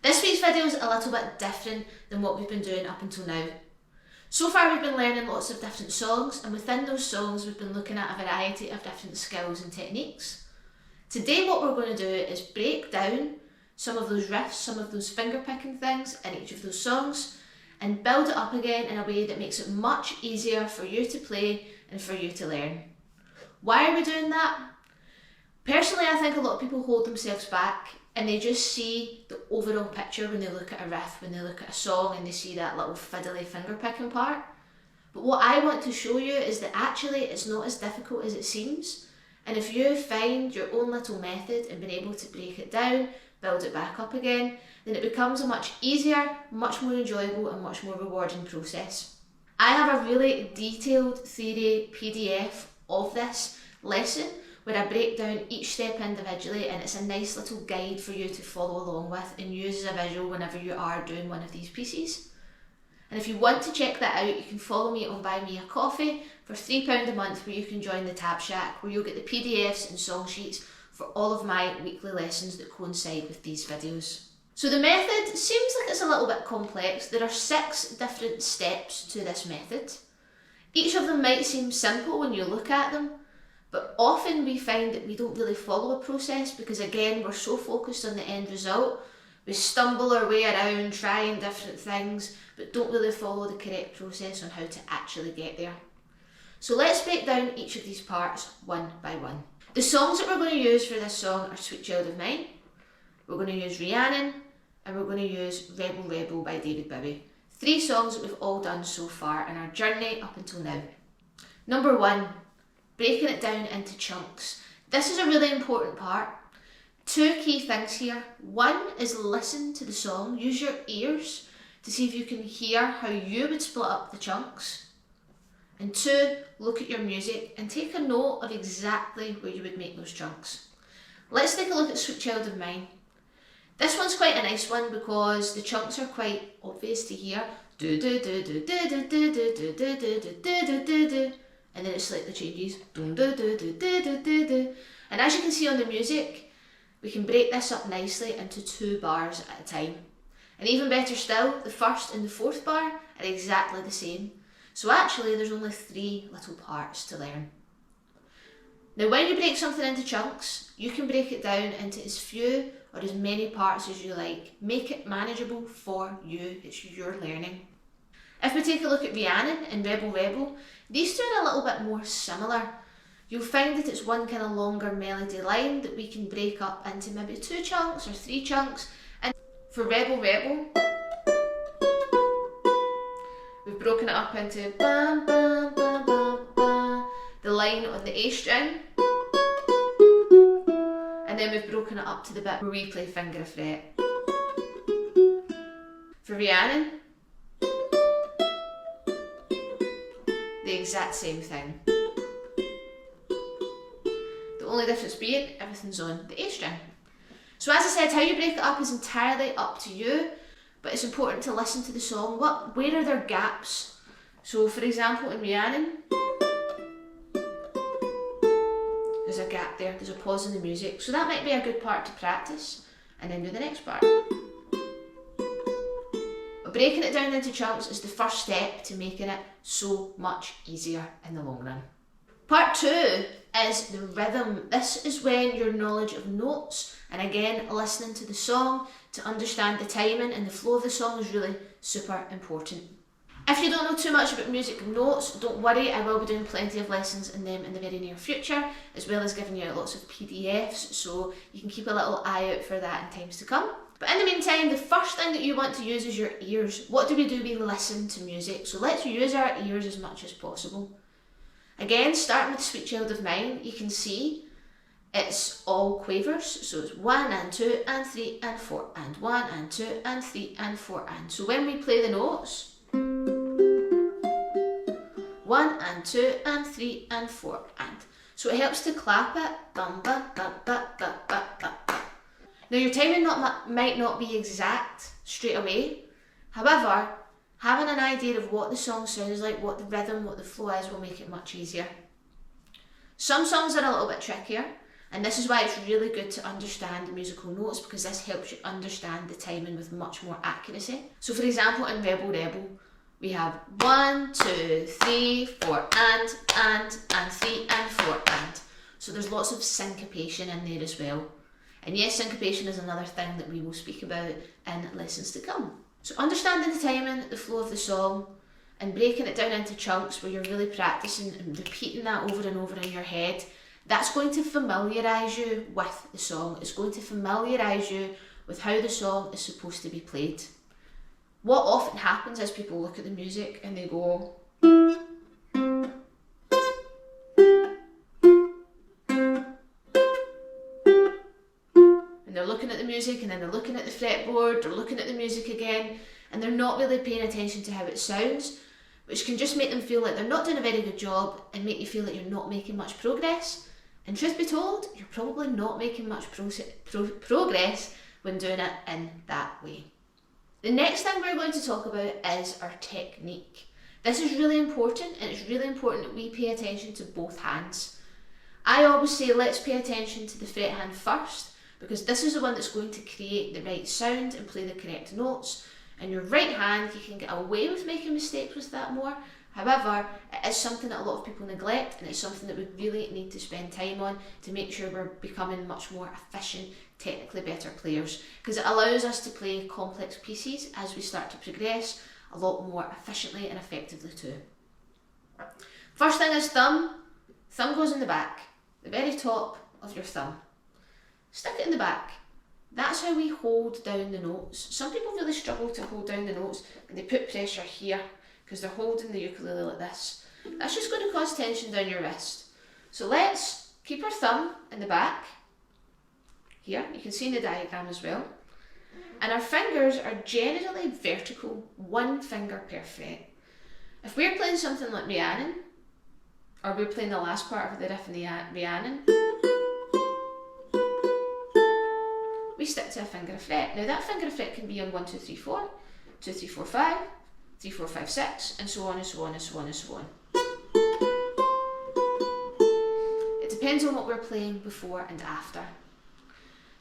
This week's video is a little bit different than what we've been doing up until now. So far we've been learning lots of different songs, and within those songs we've been looking at a variety of different skills and techniques. Today what we're going to do is break down some of those riffs, some of those finger picking things in each of those songs, and build it up again in a way that makes it much easier for you to play and for you to learn. Why are we doing that? Personally, I think a lot of people hold themselves back and they just see the overall picture when they look at a riff, when they look at a song and they see that little fiddly finger picking part. But what I want to show you is that actually it's not as difficult as it seems. And if you find your own little method and been able to break it down, build it back up again, then it becomes a much easier, much more enjoyable and much more rewarding process. I have a really detailed theory PDF of this lesson where I break down each step individually, and it's a nice little guide for you to follow along with and use as a visual whenever you are doing one of these pieces. And if you want to check that out, you can follow me on Buy Me a Coffee for £3 a month, where you can join the Tab Shack, where you'll get the PDFs and song sheets for all of my weekly lessons that coincide with these videos. So the method seems like it's a little bit complex. There are 6 different steps to this method. Each of them might seem simple when you look at them, but often we find that we don't really follow a process because, again, we're so focused on the end result. We stumble our way around trying different things, but don't really follow the correct process on how to actually get there. So let's break down each of these parts one by one. The songs that we're going to use for this song are Sweet Child of Mine, we're going to use Rhiannon, and we're going to use Rebel Rebel by David Bowie. 3 songs that we've all done so far in our journey up until now. Number 1, breaking it down into chunks. This is a really important part. 2 key things here. 1 is listen to the song, use your ears to see if you can hear how you would split up the chunks. And 2, look at your music and take a note of exactly where you would make those chunks. Let's take a look at Sweet Child of Mine. This one's quite a nice one because the chunks are quite obvious to hear. Do do do do do do do do do do do do do do, and then it slightly changes. Do do do do do do do. And as you can see on the music, we can break this up nicely into 2 bars at a time. And even better still, the first and the 4th bar are exactly the same. So actually there's only 3 little parts to learn. Now when you break something into chunks, you can break it down into as few or as many parts as you like. Make it manageable for you, it's your learning. If we take a look at Rhiannon and Rebel Rebel, these 2 are a little bit more similar. You'll find that it's one kind of longer melody line that we can break up into maybe 2 chunks or 3 chunks. And for Rebel Rebel, we've broken it up into ba, ba, ba, ba, ba, the line on the A string, and then we've broken it up to the bit where we play finger fret. For Rhiannon, the exact same thing. The only difference being everything's on the A string. So as I said, how you break it up is entirely up to you, but it's important to listen to the song. Where are there gaps? So for example, in Rhiannon, there's a gap there, there's a pause in the music. So that might be a good part to practice and then do the next part. But breaking it down into chunks is the first step to making it so much easier in the long run. Part 2 is the rhythm. This is when your knowledge of notes and again listening to the song to understand the timing and the flow of the song is really super important. If you don't know too much about music and notes, don't worry, I will be doing plenty of lessons in them in the very near future, as well as giving you out lots of PDFs, so you can keep a little eye out for that in times to come. But in the meantime, the first thing that you want to use is your ears. What do? We listen to music, so let's use our ears as much as possible. Again, starting with Sweet Child of Mine, you can see it's all quavers, so it's 1 and 2 and 3 and 4 and 1 and 2 and 3 and 4 and. So when we play the notes, 1 and 2 and 3 and 4 and. So it helps to clap it. Bum, ba, ba, ba, ba, ba, ba, ba. Now your timing might not be exact straight away. However, having an idea of what the song sounds like, what the rhythm, what the flow is will make it much easier. Some songs are a little bit trickier, And this is why it's really good to understand the musical notes, because this helps you understand the timing with much more accuracy. So for example, in Rebel Rebel, we have 1, 2, 3, 4, and 3, and 4, and. So there's lots of syncopation in there as well. And yes, syncopation is another thing that we will speak about in lessons to come. So understanding the timing, the flow of the song, and breaking it down into chunks where you're really practicing and repeating that over and over in your head, that's going to familiarise you with the song. It's going to familiarise you with how the song is supposed to be played. What often happens is people look at the music and they go, and they're looking at the music, and then they're looking at the fretboard, they're looking at the music again, and they're not really paying attention to how it sounds, which can just make them feel like they're not doing a very good job and make you feel like you're not making much progress. And truth be told, you're probably not making much progress when doing it in that way. The next thing we're going to talk about is our technique. This is really important, and it's really important that we pay attention to both hands. I always say let's pay attention to the fret hand first, because this is the one that's going to create the right sound and play the correct notes. And your right hand, you can get away with making mistakes with that more. However, it is something that a lot of people neglect, and it's something that we really need to spend time on to make sure we're becoming much more efficient, technically better players, because it allows us to play complex pieces as we start to progress a lot more efficiently and effectively too. First thing is thumb. Thumb goes in the back, the very top of your thumb. Stick it in the back. That's how we hold down the notes. Some people really struggle to hold down the notes, and they put pressure here because they're holding the ukulele like this. That's just going to cause tension down your wrist. So let's keep our thumb in the back. Here, you can see in the diagram as well. And our fingers are generally vertical, one finger per fret. If we're playing something like Rhiannon, or we're playing the last part of the riff in the Rhiannon, we stick to a finger a fret. Now that finger a fret can be on 1, 2, 3, 4, 2, 3, 4, 5, 3, 4, 5, 6, and so on and so on and so on and so on. It depends on what we're playing before and after.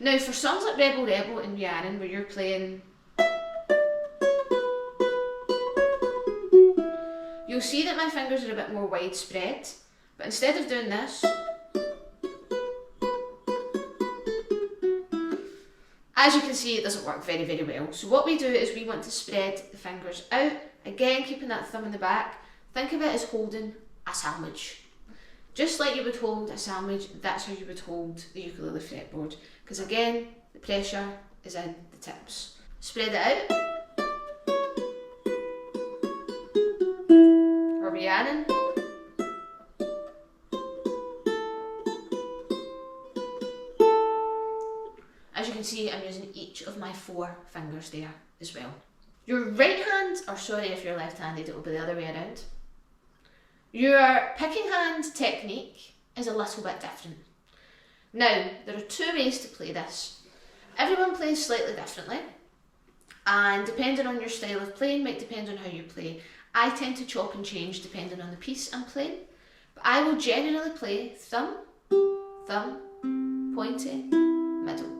Now for songs like Rebel Rebel and Rhiannon, where you're playing, you'll see that my fingers are a bit more widespread, but instead of doing this, as you can see, it doesn't work very, very well. So what we do is we want to spread the fingers out, again keeping that thumb in the back. Think of it as holding a sandwich. Just like you would hold a sandwich, that's how you would hold the ukulele fretboard. Because again, the pressure is in the tips. Spread it out. Or Rhiannon. As you can see, I'm using each of my 4 fingers there as well. Your right hand, or sorry if you're left-handed, it will be the other way around. Your picking hand technique is a little bit different. Now, there are 2 ways to play this. Everyone plays slightly differently, and depending on your style of playing might depend on how you play. I tend to chop and change depending on the piece I'm playing, but I will generally play thumb, thumb, pointy, middle.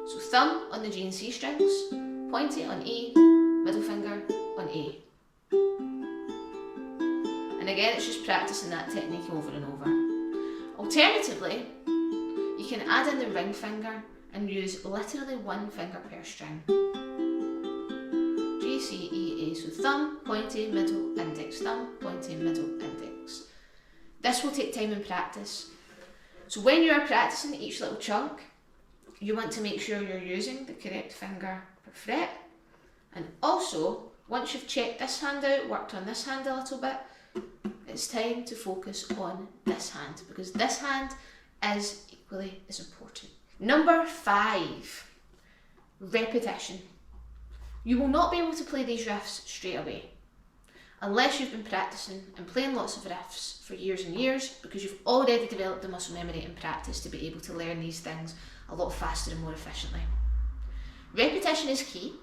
So thumb on the G and C strings, pointy on E, middle finger on A. And again, it's just practicing that technique over and over. Alternatively, you can add in the ring finger and use literally 1 finger per string. G, C, E, A. So thumb, pointy, middle, index, thumb, pointy, middle, index. This will take time and practice. So when you are practicing each little chunk, you want to make sure you're using the correct finger per fret. And also, once you've checked this hand out, worked on this hand a little bit, it's time to focus on this hand, because this hand is equally as important. Number 5, repetition. You will not be able to play these riffs straight away unless you've been practicing and playing lots of riffs for years and years, because you've already developed the muscle memory and practice to be able to learn these things a lot faster and more efficiently. Repetition is key.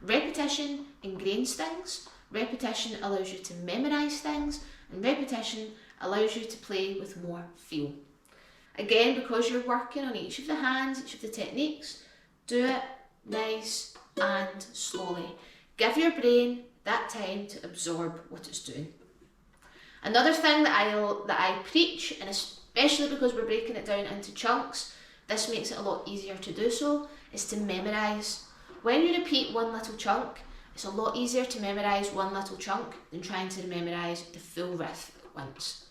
Repetition ingrains things, repetition allows you to memorise things, and repetition allows you to play with more feel. Again, because you're working on each of the hands, each of the techniques, do it nice and slowly. Give your brain that time to absorb what it's doing. Another thing that I preach, and especially because we're breaking it down into chunks, this makes it a lot easier to do so, is to memorise. When you repeat one little chunk, it's a lot easier to memorise one little chunk than trying to memorise the full riff at once.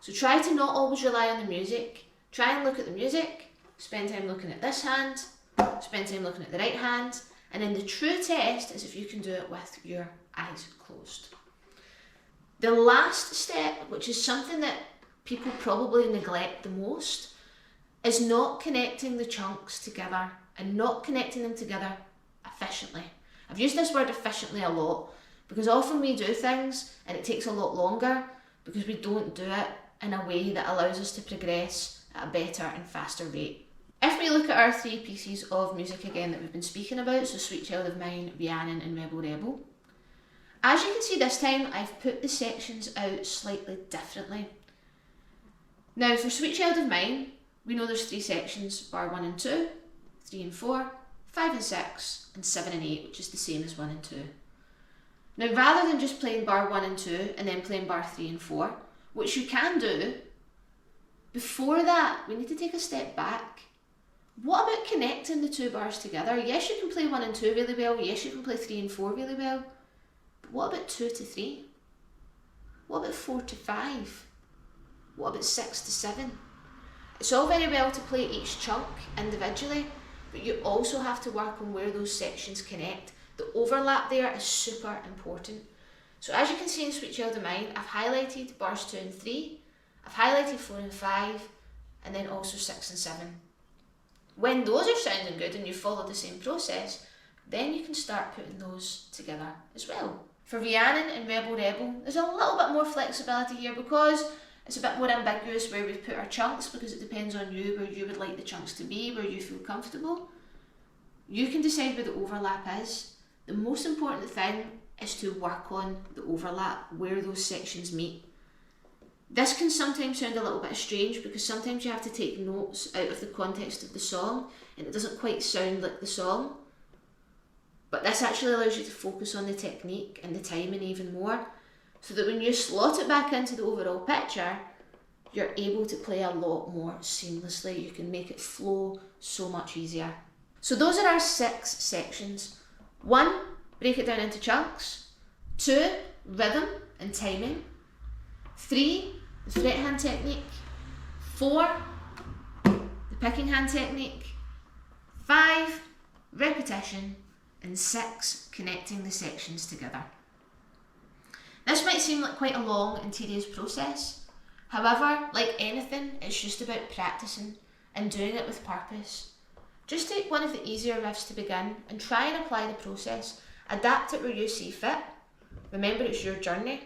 So try to not always rely on the music. Try and look at the music, spend time looking at this hand, spend time looking at the right hand, and then the true test is if you can do it with your eyes closed. The last step, which is something that people probably neglect the most, is not connecting the chunks together and not connecting them together efficiently. I've used this word efficiently a lot because often we do things and it takes a lot longer because we don't do it in a way that allows us to progress at a better and faster rate. If we look at our three pieces of music again that we've been speaking about, so Sweet Child of Mine, Rhiannon and Rebel Rebel, as you can see this time I've put the sections out slightly differently. Now for Sweet Child of Mine, we know there's three sections, bar 1 and 2, 3 and 4, 5 and 6, and 7 and 8, which is the same as 1 and 2. Now rather than just playing bar 1 and 2 and then playing bar 3 and 4, which you can do, before that we need to take a step back. What about connecting the two bars together? Yes, you can play 1 and 2 really well, yes you can play 3 and 4 really well, but what about 2 to 3? What about 4 to 5? What about 6 to 7? It's all very well to play each chunk individually, but you also have to work on where those sections connect. The overlap there is super important. So as you can see in Sweet Child of Mine, I've highlighted bars 2 and 3, I've highlighted 4 and 5, and then also 6 and 7. When those are sounding good and you follow the same process, then you can start putting those together as well. For Rhiannon and Rebel Rebel, there's a little bit more flexibility here because it's a bit more ambiguous where we've put our chunks, because it depends on you where you would like the chunks to be, where you feel comfortable. You can decide where the overlap is. The most important thing is to work on the overlap, where those sections meet. This can sometimes sound a little bit strange because sometimes you have to take notes out of the context of the song and it doesn't quite sound like the song. But this actually allows you to focus on the technique and the timing even more, so that when you slot it back into the overall picture, you're able to play a lot more seamlessly. You can make it flow so much easier. So those are our 6 sections. 1, break it down into chunks. 2, rhythm and timing. 3, the fret hand technique. 4, the picking hand technique. 5, repetition. And 6, connecting the sections together. This might seem like quite a long and tedious process. However, like anything, it's just about practicing and doing it with purpose. Just take one of the easier riffs to begin and try and apply the process. Adapt it where you see fit. Remember, it's your journey.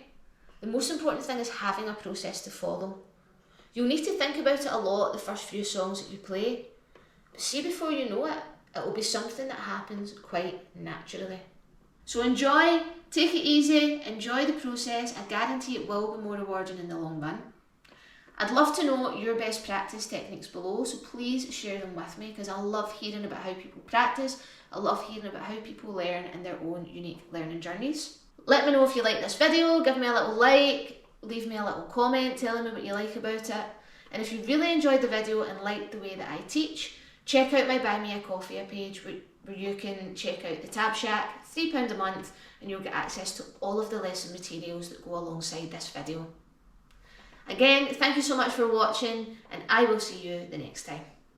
The most important thing is having a process to follow. You'll need to think about it a lot the first few songs that you play, but see, before you know it, it will be something that happens quite naturally. So enjoy, take it easy, enjoy the process. I guarantee it will be more rewarding in the long run. I'd love to know your best practice techniques below, so please share them with me because I love hearing about how people practice. I love hearing about how people learn in their own unique learning journeys. Let me know if you like this video, give me a little like, leave me a little comment telling me what you like about it. And if you really enjoyed the video and liked the way that I teach, check out my Buy Me a Coffee page where you can check out the Tab Shack, £3 a month, and you'll get access to all of the lesson materials that go alongside this video. Again, thank you so much for watching, and I will see you the next time.